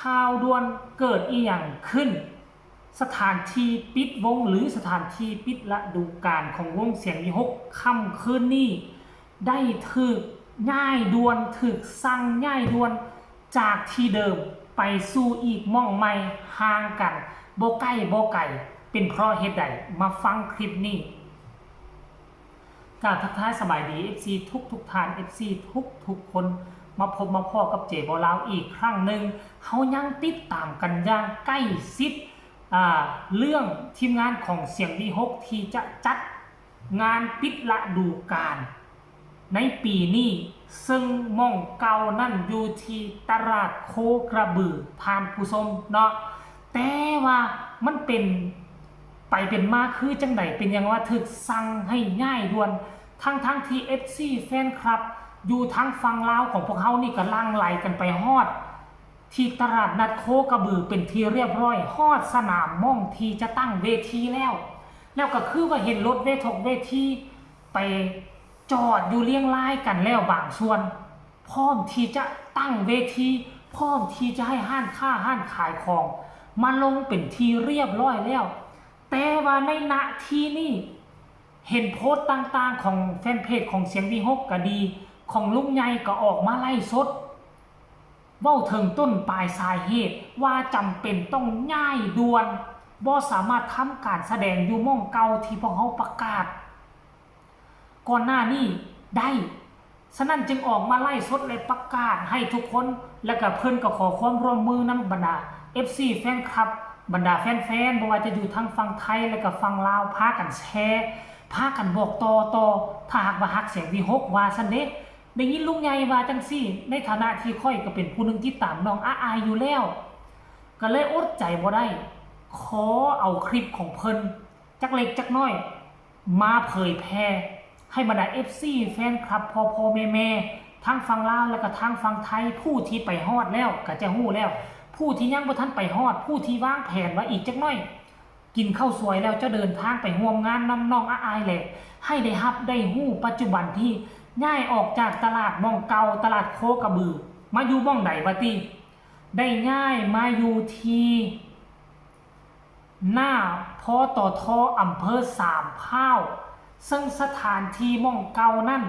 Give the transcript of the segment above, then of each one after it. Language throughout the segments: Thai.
ข่าวด่วนเกิดอีหยังขึ้นสถานที่ปิดวงหรือสถานที่ปิดฤดูกาลของวงเสียงวิหกค่ำคืนนี้ได้ถึกง่ายด่วนถึกสั่งง่ายด่วนจากที่เดิมไปสู่อีกม่องใหม่ห่างกันบ่ใกล้บ่ไกลเป็นเพราะเหตุใดมาฟังคลิปนี้กราบทักทายสบายดี FC ทุกท่าน FC ทุกคนมาพบมาพ่อกับเจบอลาวอีกครั้งหนึ่งเขายังติดตามกันอย่างใกล้ชิดเรื่องทีมงานของเสียงวิหกที่จะจัดงานปิดฤดูกาลในปีนี้ซึ่งม่องเก่านั่นอยู่ที่ตลาดโคกระบือทานผู้ชมเนาะแต่ว่ามันเป็นมาคือจังไดเป็นยังว่าถึกสั่งให้ง่ายด่วนทั้งที่ FC แฟนคลับอยู่ทั้งฝั่งลาวของพวกเขานี่ก็ลั่งไหลกันไปฮอดที่ตลาดนัดโคกระบือเป็นที่เรียบร้อยฮอดสนามม่องที่จะตั้งเวทีแล้วก็คือว่าเห็นรถเวทีไปจอดอยู่เรียงรายกันแล้วบางส่วนพร้อมที่จะตั้งเวทีพร้อมที่จะให้ห้านขายของมาลงเป็นที่เรียบร้อยแล้วแต่ว่าในณที่นี้เห็นโพสต์ต่างๆของแฟนเพจของเสียงวิหกก็ดีของลุงใหญ่ก็ออกมาไล่สดเว้าถึงต้นปลายสาเหตุว่าจำเป็นต้องย้ายด่วนบ่สามารถทำการแสดงอยู่ม่องเก่าที่พวกเขาประกาศก่อนหน้านี้ได้ฉะนั้นจึงออกมาไล่สดเลยประกาศให้ทุกคนและก็เพิ่นก็ขอความร่วมมือนำบรรดา FC แฟนคลับบรรดาแฟนๆบ่ว่าจะอยู่ทั้งฝั่งไทยและก็ฝั่งลาวพากันแชร์พากันบอกต่อถ้าหากว่าฮักเสียงวิหกว่าซั่นเด้ได้ยินลุงใหญ่ว่าจังซี่ในฐานะที่ค่อยก็เป็นผู้นึงที่ตามน้องอายอยู่แล้วก็เลยอดใจบ่ได้ขอเอาคลิปของเพิ่นจักเล็กจักน้อยมาเผยแพร่ให้บรรดา FC แฟนคลับพ่อแม่ทั้งฝั่งลาวแล้วก็ทั้งฝั่งไทยผู้ที่ไปฮอดแล้วก็จะฮู้แล้วผู้ที่ยังบ่ทันไปฮอดผู้ที่วางแผนไว้อีกจักน้อยกินข้าวสวยแล้วจะเดินทางไปร่วมงานนำน้องอายแหละให้ได้รับได้ฮู้ปัจจุบันที่ย้ายออกจากตลาดม่องเก่าตลาดโคกระบือมาอยู่ม่องใดบัดนี้ได้ย้ายมาอยู่ที่หน้าพตท.อำเภอสามพร้าวซึ่งสถานที่ม่องเก่านั่น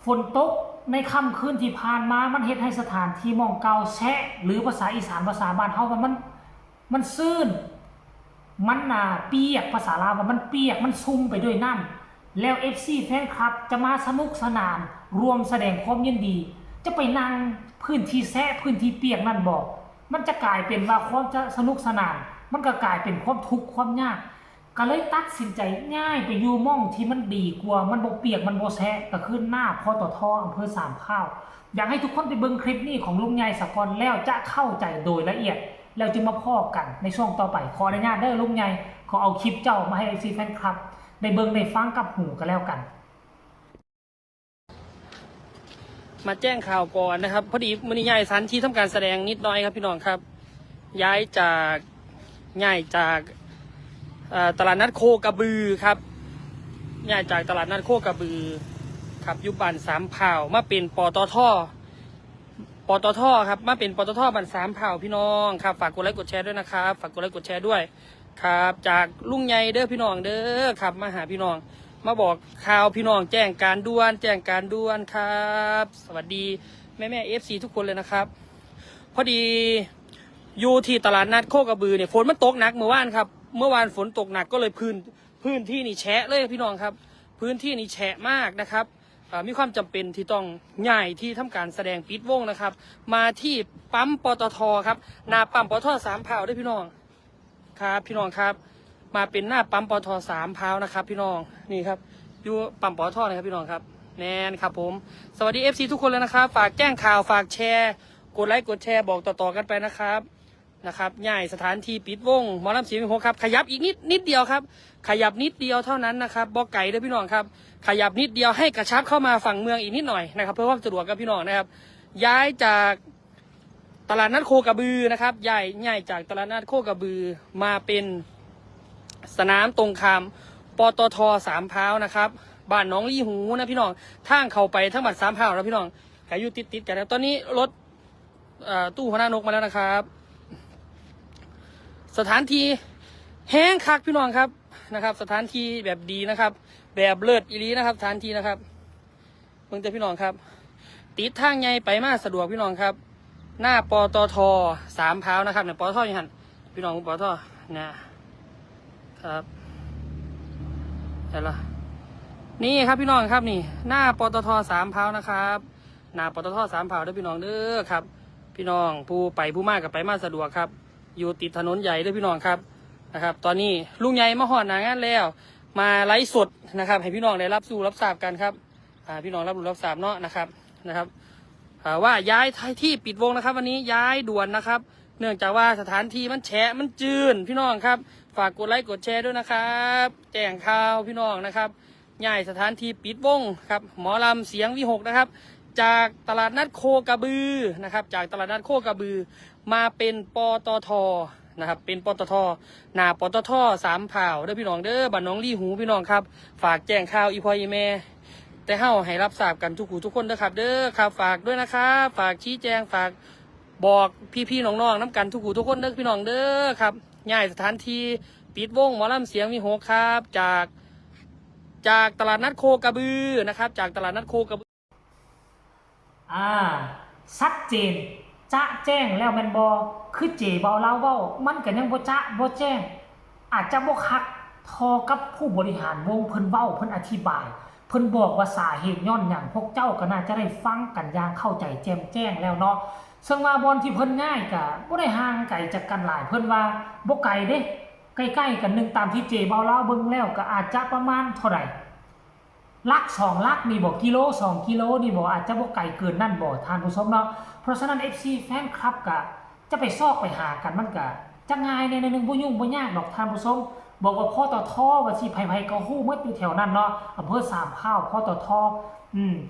ฝนตกในค่ำคืนที่ผ่านมามันเฮ็ดให้สถานที่ม่องเก่าแฉะหรือภาษาอีสานภาษาบ้านเฮาว่ามันซื่นมันเปียกภาษาลาวว่ามันเปียกมันซุ่มไปด้วยน้ำแล้ว FC แฟนคลับจะมาสนุกสนานรวมแสดงความยินดีจะไปนั่งพื้นที่แฉะพื้นที่เปียกนั่นบอกมันจะกลายเป็นว่าความจะสนุกสนานมันก็กลายเป็นความทุกข์ความยากก็เลยตัดสินใจง่ายไปอยู่ม่องที่มันดีกว่ามันบ่เปียกมันบ่แฉะก็คือหน้าพตท.อำเภอสามพร้าวอยากให้ทุกคนไปเบิ่งคลิปนี้ของลุงใหญ่สะก่อนแล้วจะเข้าใจโดยละเอียดแล้วจึงมาพ้อกันในช่วงต่อไปขออนุญาตเด้อลุงใหญ่ขอเอาคลิปเจ้ามาให้ FC แฟนคลับได้เบิ่งได้ฟังกับหูกันแล้วกันมาแจ้งข่าวก่อนนะครับพอดีมื้อนี้ย้ายสถานที่ทำการแสดงนิดหน่อยครับพี่น้องครับย้ายจากตลาดนัดโคกระบือครับย้ายจากตลาดนัดโคกระบือครับยุบบ้านสามเผ่ามาเป็นปตทครับมาเป็นปตท.บ้านสามเผ่าพี่น้องครับฝากกดไลค์กดแชร์ด้วยนะครับฝากกดไลค์กดแชร์ด้วยครับจากลุงใหญ่เด้อพี่น้องเด้อครับมาหาพี่น้องมาบอกข่าวพี่น้องแจ้งการด่วนครับสวัสดีแม่FC ทุกคนเลยนะครับพอดีอยู่ที่ตลาดนัดโคกระบือเนี่ยฝนมันตกหนักเมื่อวานครับเมื่อวานฝนตกหนักก็เลยพื้นที่นี่แฉะเลยพี่น้องครับพื้นที่นี่แฉะมากนะครับมีความจำเป็นที่ต้องย้ายที่ทำการแสดงปิดวงนะครับมาที่ปั๊มปตท.ครับหน้าปั๊มปตท.สามพร้าวด้วยพี่น้องครับพี่น้องครับมาเป็นหน้าปั๊มปตท.สามพร้าวนะครับพี่น้องนี่ครับอยู่ปั๊มปตท.นะครับพี่น้องครับแน่นครับผมสวัสดี FC ทุกคนเลยนะครับฝากแจ้งข่าวฝากแชร์กดไลค์กดแชร์บอกต่อๆกันไปนะครับย้ายสถานที่ปิดวงหมอลำเสียงวิหกครับขยับอีกนิดเดียวครับขยับนิดเดียวเท่านั้นนะครับบ่ไก่ด้วยพี่น้องครับขยับนิดเดียวให้กระชับเข้ามาฝั่งเมืองอีกนิดหน่อยนะครับเพื่อความสะดวกกับพี่น้องนะครับย้ายจากตลาดนัดโคกระบือนะครับย้ายจากตลาดนัดโคกระบือมาเป็นสนามตรงข้ามปตท.สามพร้าวนะครับบ้านหนองลี่หูนะพี่น้องทางเข้าไปทั้งบ้านสามพร้าวนะพี่น้องขายอยู่ติดกันนะตอนนี้รถ ตู้พนานกมาแล้วนะครับ สถานที่แห้งคักพี่น้องครับนะครับ สถานที่แบบดีนะครับ แบบเลิศอีหลีนะครับสถานที่นะครับเบิ่งแต่พี่น้องครับ ติดทางใหญ่ไปมาสะดวกพี่น้องครับ หน้าปตทสามพร้าวนะครับเนี่ยปตทอยู่หันพี่น้องปตทนะครับเห็นละนี่ครับพี่น้องครับนี่ หน้าปตทสามพร้าวนะครับหน้าปตทสามพร้าวเด้อพี่น้องเด้อครับ พี่น้องผู้ไปผู้มากกับไปมาสะดวกครับ อยู่ติดถนนใหญ่เด้อพี่น้องครับนะครับ ตอนนี้ลุงใหญ่มาหอดหนางานแล้ว มาไลฟ์สดนะครับ ให้พี่น้องได้รับสู่รับทราบกันครับพี่น้องรับรู้รับทราบเนาะนะครับว่าย้ายที่ปิดวงนะครับ วันนี้ย้ายด่วนนะครับ เนื่องจากว่าสถานที่มันแฉะมันจืดพี่น้องครับ ฝากกดไลค์กดแชร์ด้วยนะครับแจ้งข่าวพี่น้องนะครับย้ายสถานที่ปิดวงครับหมอลำเสียงวิหกนะครับ จากตลาดนัดโคกระบือนะครับ จากตลาดนัดโคกระบือมาเป็นปตทนะครับเป็นปตทหน้าปตทสามเผ่าเด้อพี่น้องเด้อบ้านน้องลี่หูพี่น้องครับฝากแจ้งข่าวอีพออีแม่แต่เฮาให้รับทราบกันทุกผู้ทุกคนเด้อครับเด้อครับฝากด้วยนะครับฝากชี้แจงฝากบอกพี่ๆน้องๆน้ำกันทุกผู้ทุกคนเด้อพี่น้องเด้อครับย้ายสถานที่ปิดวงหมอลำเสียงวิหกครับจากตลาดนัดโคกระบือนะครับจากตลาดนัดโคกระบือชัดเจนจะแจ้งแล้วแม่นบ่คือเจเบาเล่าเว้ามันก็ยังบ่จะบ่แจ้งอาจจะบ่คักทอกับผู้บริหารวงเพิ่นเว้าเพิ่นอธิบายเพิ่นบอกว่าสาเหตุย้อนหยังพวกเจ้าก็น่าจะได้ฟังกันอย่างเข้าใจแจ่มแจ้งแล้วเนาะซึ่งว่าบอนที่เพิ่นง่ายก็บ่ได้ห่างไกลจากกันหลายเพิ่นว่าบ่ไกลเด้ใกล้ๆกันนึงตามที่เจเบาเล่าเบิ่งแล้วก็อาจจะประมาณเท่าไหร่ลัก2ลักนี่บ่กิโล2กิโลนี่บ่อาจจะบ่ไกลเกินนั่นบ่ท่านผู้ชมเนาะเพราะฉะนั้น FC แฟนคลับก็จะไปซอกไปหากันมันก็จะง่ายในนึงบ่ยุ่งบ่ยากดอกท่านผู้ชมบอกว่าพ่อต่อท่อว่าสิไผๆก็ฮู้หมดอยู่แถวนั้นเนาะอำเภอสามพร้าวพ่อต่อท่อ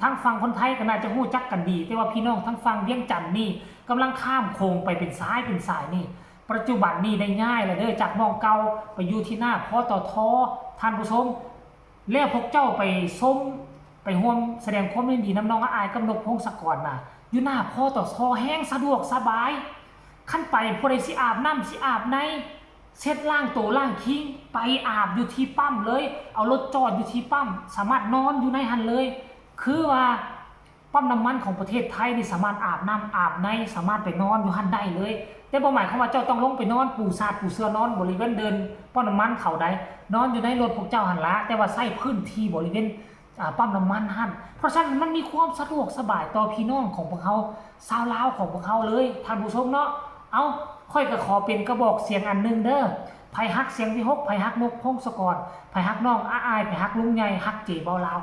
ทั้งฝั่งคนไทยก็น่าจะฮู้จักกันดีแต่ว่าพี่น้องทั้งฝั่งเวียงจันทน์นี่กำลังข้ามโขงไปเป็นซ้ายเป็นสายนี่ปัจจุบันนี้ได้ง่ายแล้วเด้อจากมองเก่าไปอยู่ที่หน้าพ่อต่อท่อท่านผู้ชมแล้วพวกเจ้าไปส้มไปร่วมแสดงความยินดีน้ำน้องอายกับนกพงศกรมาอยู่หน้าพ่อต่อท่อแห้งสะดวกสบายขั้นไปผู้ใดสิอาบน้ำสิอาบในเช็ดล่างโตล่างคิงไปอาบอยู่ที่ปั๊มเลยเอารถจอดอยู่ที่ปั๊มสามารถนอนอยู่ในหันเลยคือว่าปั๊มน้ำมันของประเทศไทยนี่สามารถอาบน้ำอาบในสามารถไปนอนอยู่หันได้เลยแต่บ่หมายความว่าเจ้าต้องลงไปนอนปูซาดปูเสือนอนบริเวณเดินปั๊มน้ำมันเขาได้นอนอยู่ในรถพวกเจ้าหันละแต่ว่าใช้พื้นที่บริเวณปั๊มน้ำมันหันเพราะฉะนั้นมันมีความสะดวกสบายต่อพี่น้องของพวกเขาชาวลาวของพวกเขาเลยท่านผู้ชมเนาะเอาค่อยก็ขอเป็นกระบอกเสียงอันนึงเด้อไผฮักเสียงวิหกไผฮักนกพงศกรไผฮักน้องอายไผฮักลุงใหญ่ฮักเจเบาลาว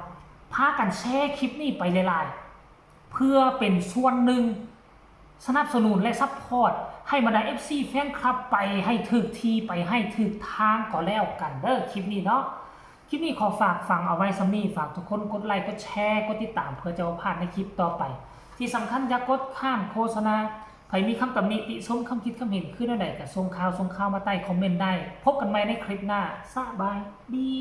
พากันแชร์คลิปนี้ไปหลายๆเพื่อเป็นส่วนหนึ่งสนับสนุนและซัพพอร์ตให้บรรดา FC แฟนคลับไปให้ถึกทีไปให้ถึกทางก็แล้วกันเด้อคลิปนี้เนาะคลิปนี้ขอฝากฟังเอาไว้สำนี้ฝากทุกคนกดไลค์กดแชร์กดติดตามเพื่อจะพลาดในคลิปต่อไปที่สำคัญอย่ากดข้ามโฆษณาใครมีคำตำหนิติชมคำคิดคำเห็นขึ้นอะไรก็ส่งข่าวมาใต้คอมเมนต์ได้พบกันใหม่ในคลิปหน้าสบายดี